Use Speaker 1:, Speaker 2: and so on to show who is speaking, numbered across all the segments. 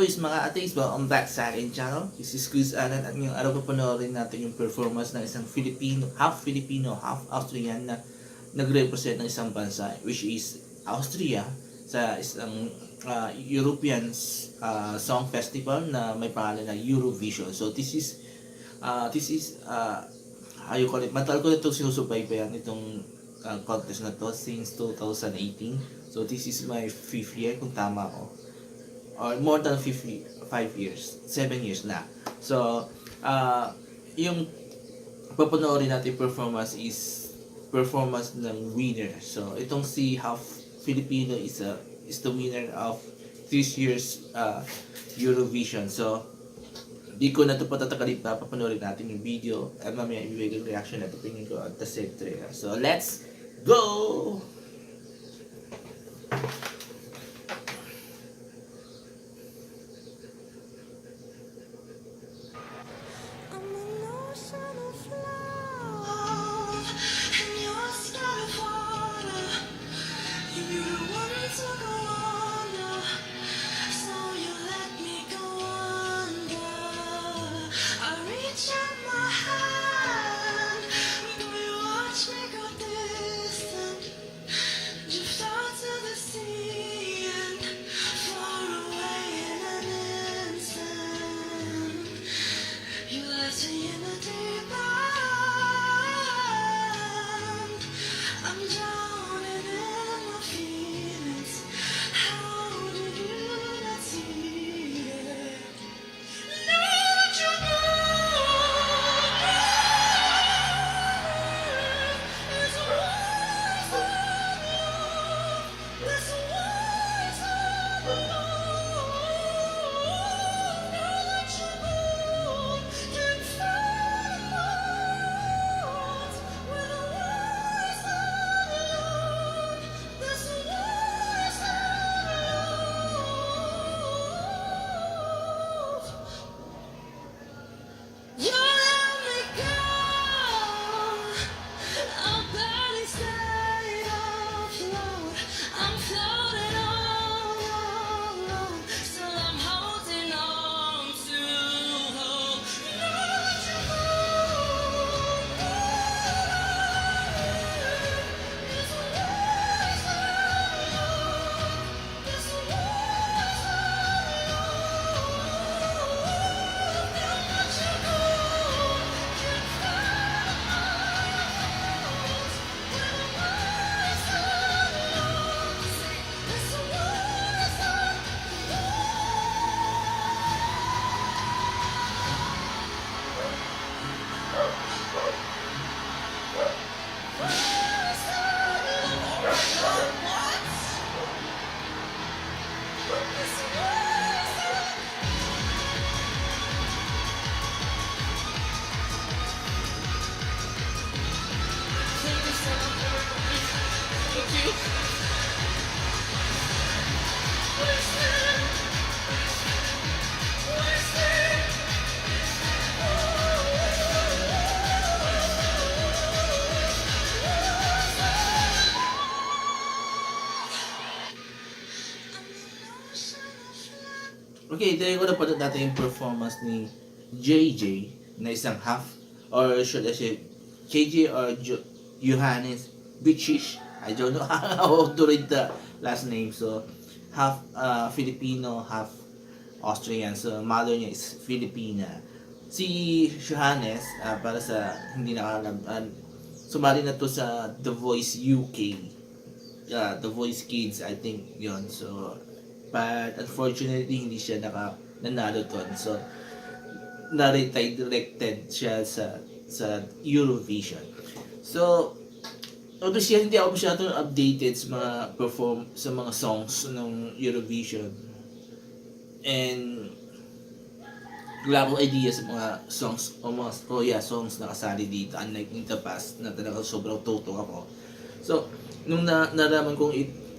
Speaker 1: boys, mga ateis, welcome back sa akin channel. This is Chris Alan at ngayong araw papanoorin natin yung performance ng isang Filipino, half Austrian na nagrepresent ng isang bansa, which is Austria, sa isang European song festival na may pangalan na Eurovision. So this is ayoko ulit, matagal ko na itong sinusubaybayan itong contest na to since 2018. So this is my 5th year kung tama ako, or more than 5 years, 7 years na. So yung papanoorin natin performance is performance ng winner. So itong si Half Filipino is the winner of this year's Eurovision. So di ko na ito patatagalin pa, papanoorin natin yung video at mamaya ibibigay yung reaction at opinion ko at the same trailer. So let's go! Okay, tayo ko na pa natin yung performance ni JJ na isang half, or should I say JJ or Johannes Bichish. I don't know how to read the last name. So half Filipino, half Austrian. So mother niya is Filipina. Si Johannes, para sa hindi nakakalam, sumali na to sa The Voice UK. The Voice Kids, I think yon. So but unfortunately hindi siya nanalo doon. So na-redirected siya sa Eurovision. So obviously hindi ako masyadong updated sa mga songs ng Eurovision, and wala akong idea sa mga songs songs na kasali dito, unlike in the past na talaga sobrang tutok ako. So nung naraman kong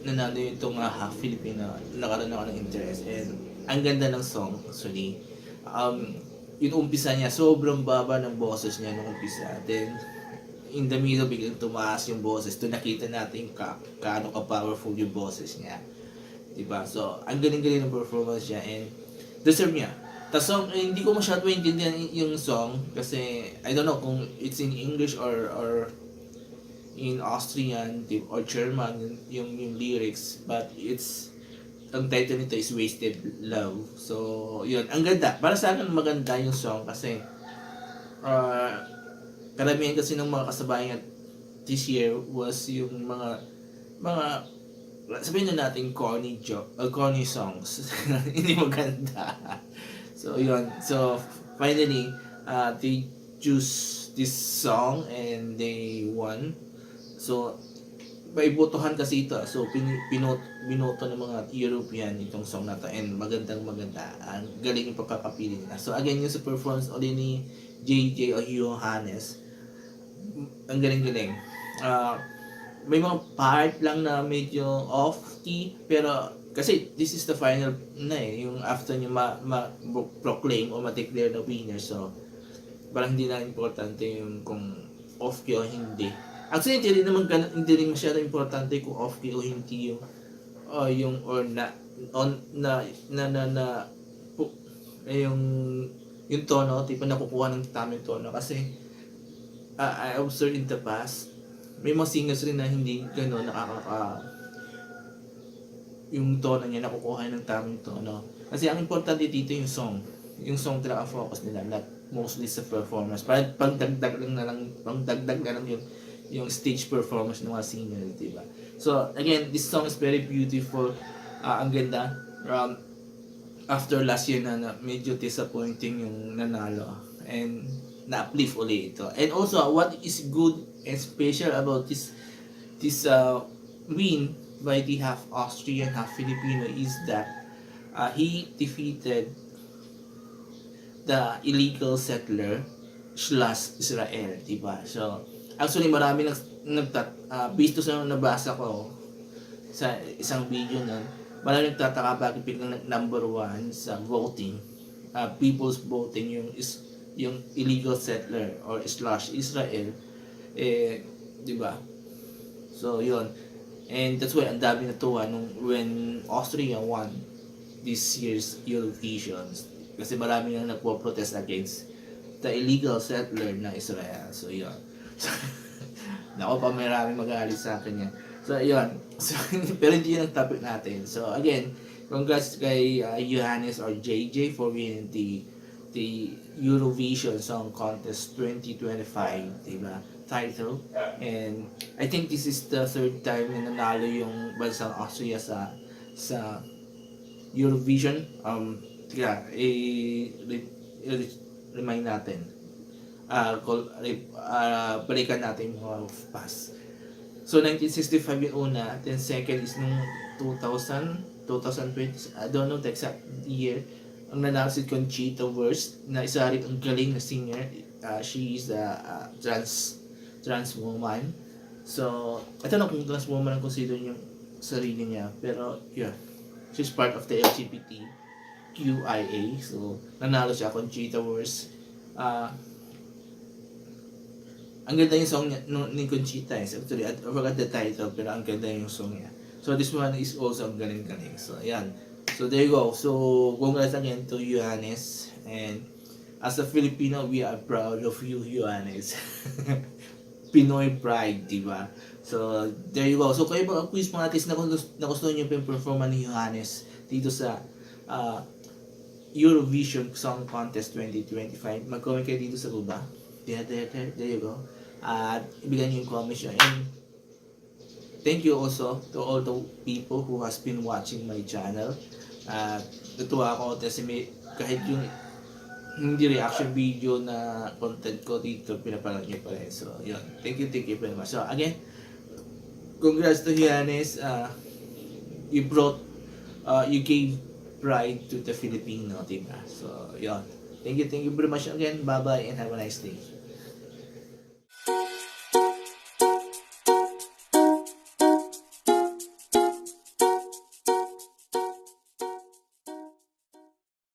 Speaker 1: nanalo itong half Filipino, nakaroon ako ng interest, and ang ganda ng song actually. Yung umpisa niya, sobrang baba ng boses niya nung umpisa, then in the middle biglang tumaas yung boses. Doon nakita natin kaano ka powerful yung boses niya, diba? So ang galing-galing ng performance niya, and deserve niya. Tas song, hindi ko masyado maintindihan yung song kasi I don't know kung it's in English or in Austrian or German yung lyrics, but it's ang title nito is Wasted Love. So yun, ang ganda. Para sa akin maganda yung song kasi karamihan kasi ng mga kasabayan this year was yung mga sabihin na natin corny songs. Hindi maganda. So yun. So finally they choose this song and they won. So may botohan kasi ito. So binoto ng mga European itong song na to and maganda. Ang galing yung pagkakapili nila. So again yung sa performance ulit ni JJ o Johannes, ang galing. May mga part lang na medyo off-key pero kasi this is the final na yung after nyo proclaim o ma-declare na winner, so parang hindi na importante yung kung off-key o hindi. Actually hindi rin masyado importante kung off-key o hindi yung or yung tono, tipo nakukuha ng tamang tono kasi I observed in the past may mga singers rin na hindi gano'n yung tono niya nakukuha ng tamang tono. Kasi ang importante dito yung song. Yung song talaga focus nila, not mostly sa performance. Pangdagdag na lang yung stage performance ng mga singers, diba? So again, this song is very beautiful. Ang ganda. After last year na medyo disappointing yung nanalo and na-uplift ulit ito. And also, what is good and special about this win by the half Austrian, half Filipino is that he defeated the illegal settler / Israel, diba? So, actually marami based sa nabasa ko sa isang video nun, marami nagtataka bakit biglang number 1 sa voting, people's voting yung illegal settler or / Israel, di ba? So yun, and that's why ang dami natuwa when Austria won this year's Eurovision kasi marami nang nagpo-protest against the illegal settler na Israel. So yun. Nako pa, marami magalit sa akin yan. So yun. So, pero hindi yun ang topic natin. So again, congrats kay Johannes or JJ for winning the Eurovision Song Contest 2025, diba? Title. And I think this is the third time na nanalo yung bansang Austria sa Eurovision. Remind natin. Balikan natin yung mga past. So 1965 yung una, then second is nung 2020, I don't know the exact year. Ang nanalo si Conchita Wurst na isa rin ang galing na singer. She is a trans woman. So, I don't know kung trans woman ang consider yung sarili niya. Pero, yeah. She's part of the LGBTQIA. So, nanalo siya, Conchita Wurst. Ang ganda yung song niya, ni Conchita. Actually, I forgot the title, pero ang ganda yung song niya. So, this one is also ang galing-galing. So, ayan. So there you go. So congrats again to Johannes, and as a Filipino, we are proud of you, Johannes. Pinoy pride, diba? So there you go. So kayo ba quiz mga artist na gusto niyo yung performance ni Johannes dito sa Eurovision Song Contest 2025? Mag-comment kayo dito sa baba. There you go. At ibigay niyo yung comment nyo. And thank you also to all the people who has been watching my channel. Natuwa ako kasi kahit yung hindi reaction video na content ko dito, pinapanood nyo pa rin. So, yun. Thank you very much. So, again, congrats to Johannes. You gave pride to the Filipino, diba? So, yun. Thank you very much again. Bye-bye and have a nice day.